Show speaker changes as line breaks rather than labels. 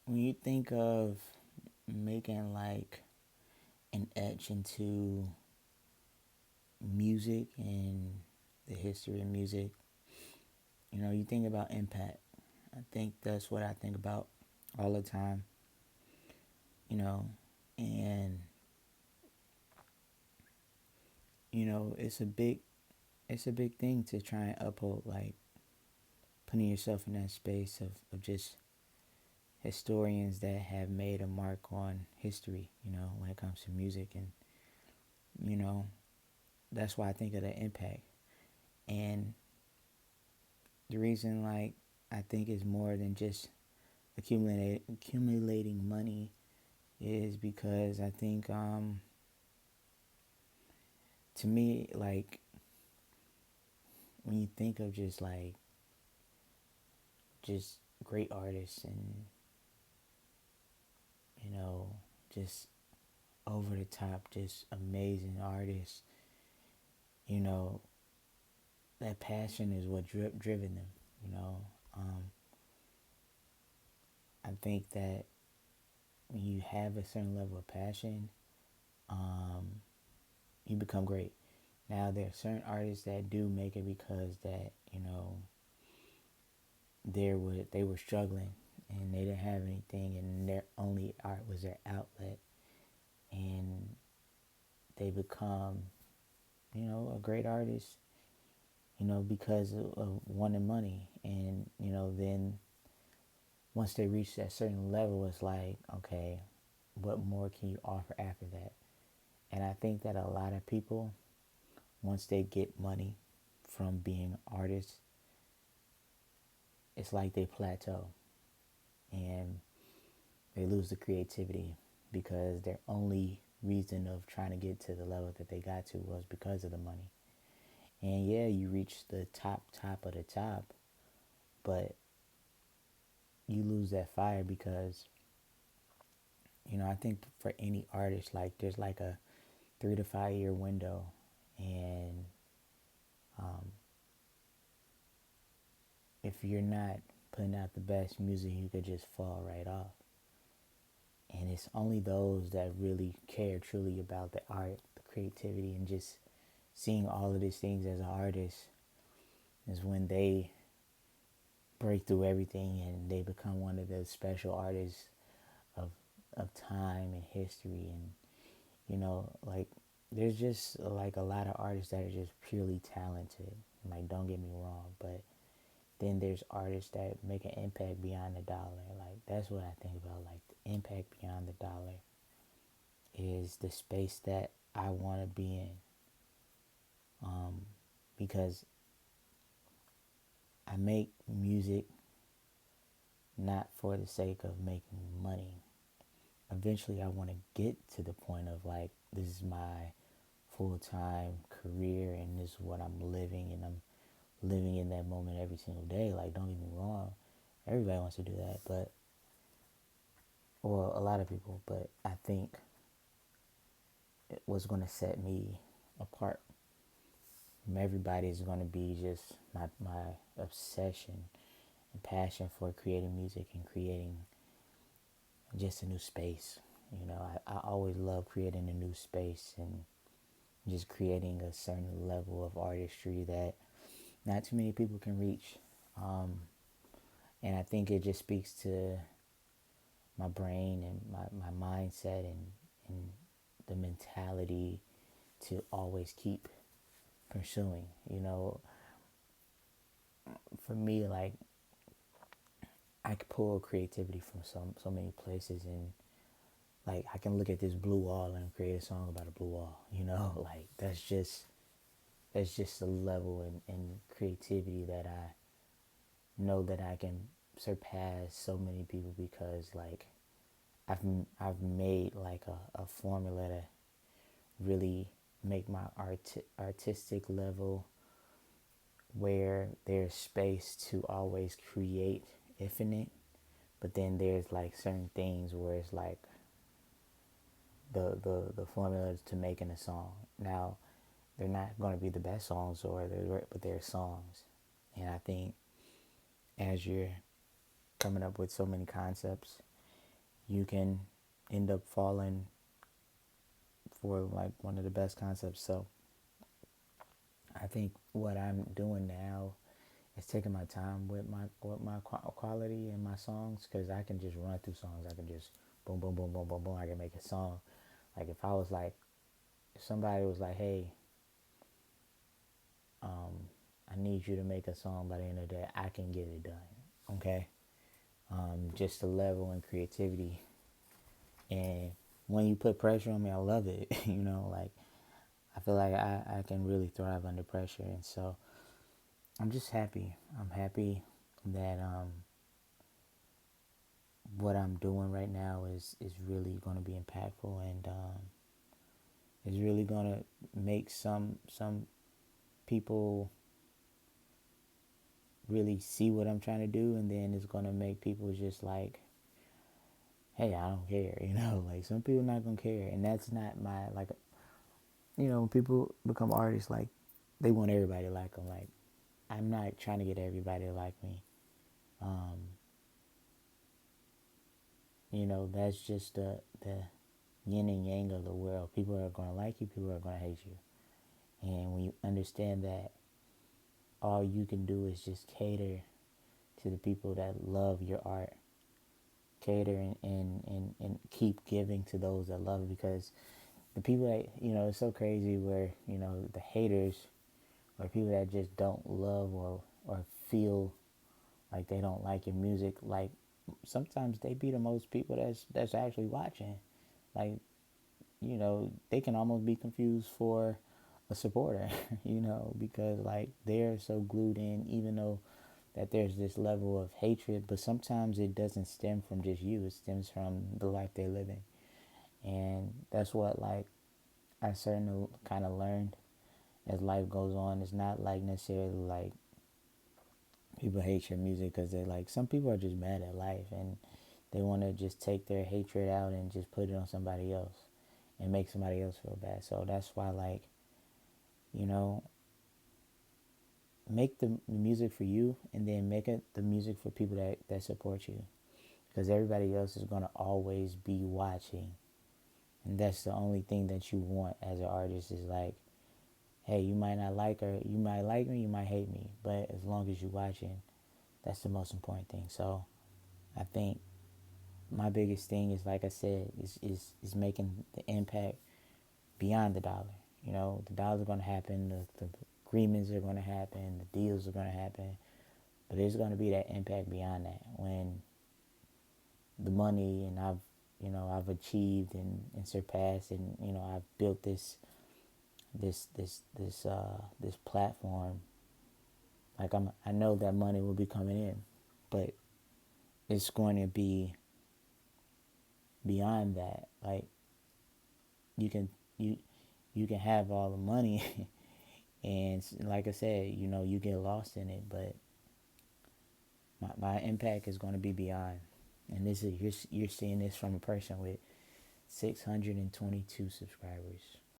when you think of making like an etch into music and the history of music, you think about impact. I think that's what I think about all the time, you know, and it's a big thing to try and uphold, like putting yourself in that space of just historians that have made a mark on history, when it comes to music. And, you know, that's why I think of the impact. And the reason, like, I think is more than just accumulating money is because I think, to me, like, when you think of just great artists and, you know, just over the top, just amazing artists, you know, that passion is what driven them. You know, um, I think that when you have a certain level of passion, um, you become great. Now there are certain artists that do make it because that they were struggling and they didn't have anything, and their only art was their outlet, and they become a great artist because of wanting money. And then once they reach that certain level, it's like, okay, what more can you offer after that? And I think that a lot of people, once they get money from being artists, it's like they plateau and they lose the creativity because their only reason of trying to get to the level that they got to was because of the money. And yeah, you reach the top of the top, but you lose that fire because I think for any artist, like there's like a 3 to 5 year window, and um, if you're not putting out the best music, you could just fall right off. And it's only those that really care truly about the art, the creativity, and just seeing all of these things as an artist is when they break through everything and they become one of the special artists of time and history. And like there's just like a lot of artists that are just purely talented. Like, don't get me wrong, but then there's artists that make an impact beyond the dollar. Like, that's what I think about. Like, the impact beyond the dollar is the space that I want to be in. Because I make music not for the sake of making money. Eventually, I want to get to the point of like, this is my full-time career and this is what I'm living, and I'm living in that moment every single day. Like, don't get me wrong, everybody wants to do that, but well, a lot of people. But I think what's going to set me apart from everybody is going to be just my obsession and passion for creating music and creating just a new space. I always love creating a new space and just creating a certain level of artistry that not too many people can reach. And I think it just speaks to my brain and my mindset, and the mentality to always keep pursuing. For me, like, I could pull creativity from so many places, and like I can look at this blue wall and create a song about a blue wall. Like that's just a level in creativity that I know that I can surpass so many people, because like I've I've made like a formula to really make my artistic level where there's space to always create infinite, but then there's like certain things where it's like the formula to making a song. Now, they're not going to be the best songs, but they're songs. And I think as you're coming up with so many concepts you can end up falling for like one of the best concepts. So I think what I'm doing now is taking my time with my quality and my songs, because I can just run through songs. I can just boom boom boom boom boom boom. I can make a song. Like if I was like, if somebody was like, hey, I need you to make a song by the end of the day, I can get it done. Okay. Just the level and creativity. And when you put pressure on me, I love it. Like I feel like I can really thrive under pressure. And so I'm just happy. I'm happy that what I'm doing right now is really going to be impactful, and is really going to make some people really see what I'm trying to do, and then it's going to make people just like, hey, I don't care, like some people not going to care, and that's not my, like, when people become artists, like, they want everybody to like them. Like, I'm not trying to get everybody to like me. Um, that's just the yin and yang of the world. People are going to like you, people are going to hate you. And when you understand that all you can do is just cater to the people that love your art, cater and keep giving to those that love it, because the people that, it's so crazy where, the haters or people that just don't love or feel like they don't like your music, like sometimes they be the most people that's actually watching. Like, they can almost be confused for a supporter, because like they're so glued in, even though that there's this level of hatred, but sometimes it doesn't stem from just you, it stems from the life they're living. And that's what, like, I certainly kind of learned as life goes on. It's not like necessarily like people hate your music because they're like, some people are just mad at life and they want to just take their hatred out and just put it on somebody else and make somebody else feel bad. So that's why, like, you know, make the music for you, and then make it the music for people that support you, because everybody else is going to always be watching. And that's the only thing that you want as an artist, is like, hey, you might not like her, you might like me, you might hate me, but as long as you're watching, that's the most important thing. So I think my biggest thing is, like I said, is making the impact beyond the dollar. The dollars are going to happen, the agreements are going to happen, the deals are going to happen, but there's going to be that impact beyond that, when the money, and I've achieved and surpassed, and I've built this platform. Like, I know that money will be coming in, but it's going to be beyond that. Like, you can you you can have all the money, and like I said, you get lost in it, but my impact is going to be beyond. And this is, you're seeing this from a person with 622 subscribers.